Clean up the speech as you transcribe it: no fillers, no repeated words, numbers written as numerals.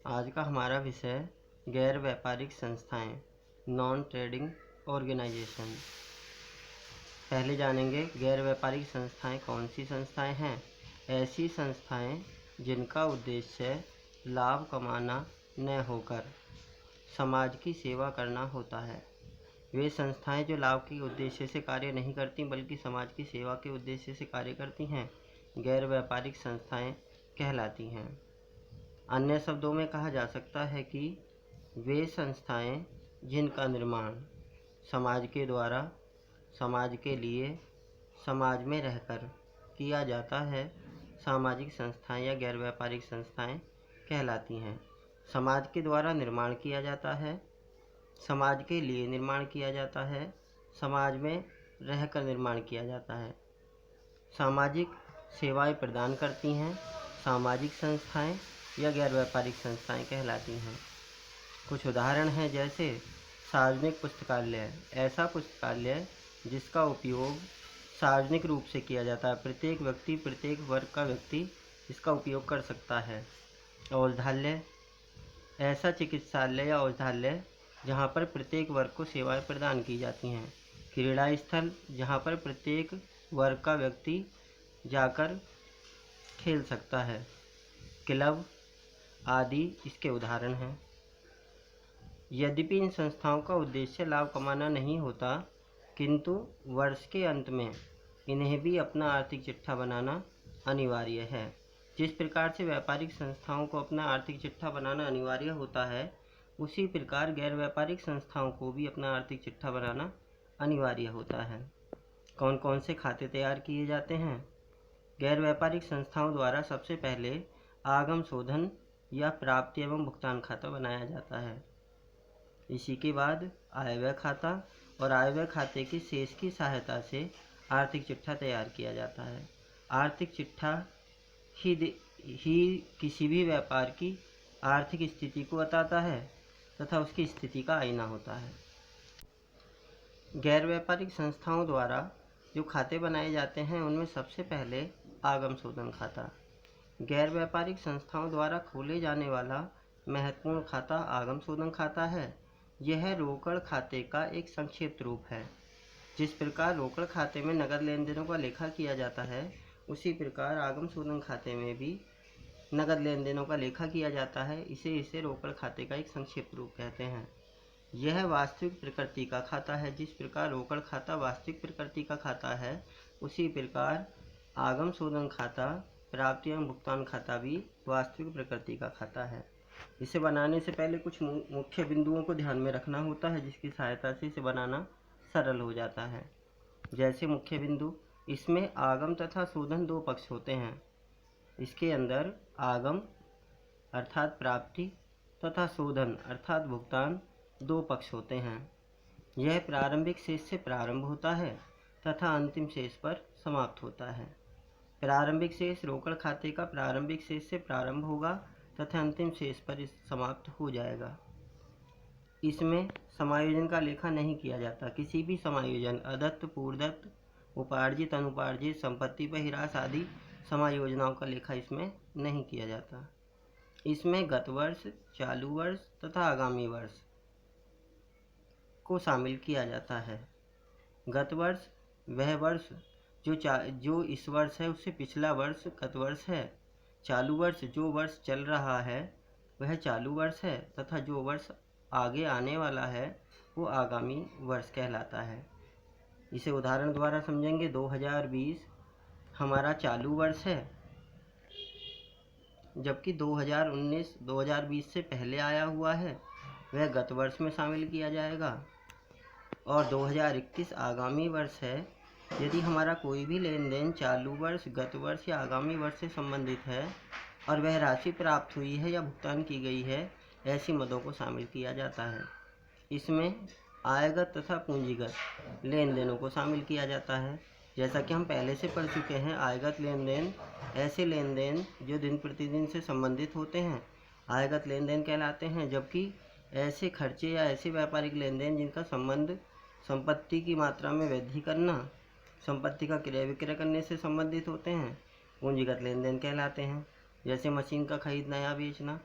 आज का हमारा विषय गैर व्यापारिक संस्थाएं, नॉन ट्रेडिंग ऑर्गेनाइजेशन। पहले जानेंगे गैर व्यापारिक संस्थाएं कौन सी संस्थाएं हैं। ऐसी संस्थाएं जिनका उद्देश्य लाभ कमाना न होकर समाज की सेवा करना होता है। वे संस्थाएं जो लाभ के उद्देश्य से कार्य नहीं करती बल्कि समाज की सेवा के उद्देश्य से कार्य करती हैं, गैर व्यापारिक संस्थाएं कहलाती हैं। अन्य शब्दों में कहा जा सकता है कि वे संस्थाएं जिनका निर्माण समाज के द्वारा, समाज के लिए, समाज में रहकर किया जाता है, सामाजिक संस्थाएं या गैर व्यापारिक संस्थाएं कहलाती हैं। समाज के द्वारा निर्माण किया जाता है, समाज के लिए निर्माण किया जाता है, समाज में रहकर निर्माण किया जाता है। सामाजिक सेवाएं प्रदान करती हैं, सामाजिक संस्थाएं या गैर व्यापारिक संस्थाएं कहलाती हैं। कुछ उदाहरण हैं जैसे सार्वजनिक पुस्तकालय, ऐसा पुस्तकालय जिसका उपयोग सार्वजनिक रूप से किया जाता है, प्रत्येक व्यक्ति, प्रत्येक वर्ग का व्यक्ति इसका उपयोग कर सकता है। औषधालय, ऐसा चिकित्सालय या औषधालय जहाँ पर प्रत्येक वर्ग को सेवाएं प्रदान की जाती हैं। क्रीड़ा स्थल, जहाँ पर प्रत्येक वर्ग का व्यक्ति जाकर खेल सकता है। क्लब आदि इसके उदाहरण हैं। यद्यपि इन संस्थाओं का उद्देश्य लाभ कमाना नहीं होता, किंतु वर्ष के अंत में इन्हें भी अपना आर्थिक चिट्ठा बनाना अनिवार्य है। जिस प्रकार से व्यापारिक संस्थाओं को अपना आर्थिक चिट्ठा बनाना अनिवार्य होता है, उसी प्रकार गैर व्यापारिक संस्थाओं को भी अपना आर्थिक चिट्ठा बनाना अनिवार्य होता है। कौन कौन से खाते तैयार किए जाते हैं? गैर व्यापारिक संस्थाओं द्वारा सबसे पहले आगम शोधन या प्राप्ति एवं भुगतान खाता बनाया जाता है। इसी के बाद आय व्यय खाता और आय व्यय खाते के शेष की सहायता से आर्थिक चिट्ठा तैयार किया जाता है। आर्थिक चिट्ठा ही किसी भी व्यापार की आर्थिक स्थिति को बताता है तथा उसकी स्थिति का आईना होता है। गैर व्यापारिक संस्थाओं द्वारा जो खाते बनाए जाते हैं उनमें सबसे पहले आगम शोधन खाता। गैर व्यापारिक संस्थाओं द्वारा खोले जाने वाला महत्वपूर्ण खाता आगम शोधन खाता है। यह रोकड़ खाते का एक संक्षिप्त रूप है। जिस प्रकार रोकड़ खाते में नगद लेन देनों का लेखा किया जाता है, उसी प्रकार आगम शोधन खाते में भी नगद लेन देनों का लेखा किया जाता है। इसे रोकड़ खाते का एक संक्षिप्त रूप कहते हैं। यह वास्तविक प्रकृति का खाता है। जिस प्रकार रोकड़ खाता वास्तविक प्रकृति का खाता है, उसी प्रकार आगम शोधन खाता, प्राप्ति एवं भुगतान खाता भी वास्तविक प्रकृति का खाता है। इसे बनाने से पहले कुछ मुख्य बिंदुओं को ध्यान में रखना होता है, जिसकी सहायता से इसे बनाना सरल हो जाता है। जैसे मुख्य बिंदु, इसमें आगम तथा शोधन दो पक्ष होते हैं। इसके अंदर आगम अर्थात प्राप्ति तथा शोधन अर्थात भुगतान दो पक्ष होते हैं। यह प्रारंभिक शेष से प्रारंभ होता है तथा अंतिम शेष पर समाप्त होता है। प्रारंभिक शेष रोकड़ खाते का प्रारंभिक शेष से प्रारंभ होगा तथा अंतिम शेष पर समाप्त हो जाएगा। इसमें समायोजन का लेखा नहीं किया जाता। किसी भी समायोजन, अदत्त, पूर्वदत्त, उपार्जित, अनुपार्जित, संपत्ति पर ह्रास आदि समायोजनाओं का लेखा इसमें नहीं किया जाता। इसमें गत वर्ष, चालू वर्ष तथा आगामी वर्ष को शामिल किया जाता है। गत वर्ष वह वर्ष जो इस वर्ष है उससे पिछला वर्ष गत वर्ष है। चालू वर्ष जो वर्ष चल रहा है वह चालू वर्ष है तथा जो वर्ष आगे आने वाला है वो आगामी वर्ष कहलाता है। इसे उदाहरण द्वारा समझेंगे। 2020 हमारा चालू वर्ष है, जबकि 2020 से पहले आया हुआ है वह गत वर्ष में शामिल किया जाएगा। और 2021 आगामी वर्ष है। यदि हमारा कोई भी लेन देन चालू वर्ष, गत वर्ष या आगामी वर्ष से संबंधित है और वह राशि प्राप्त हुई है या भुगतान की गई है, ऐसी मदों को शामिल किया जाता है। इसमें आयगत तथा पूंजीगत लेन देनों को शामिल किया जाता है। जैसा कि हम पहले से पढ़ चुके हैं, आयगत लेन देन ऐसे लेन देन जो दिन प्रतिदिन से संबंधित होते हैं आयगत लेन देन कहलाते हैं, जबकि ऐसे खर्चे या ऐसे व्यापारिक लेन देन जिनका संबंध संपत्ति की मात्रा में वृद्धि करना, संपत्ति का क्रय विक्रय करने से संबंधित होते हैं, पूंजीगत लेन देन कहलाते हैं। जैसे मशीन का खरीदना या बेचना,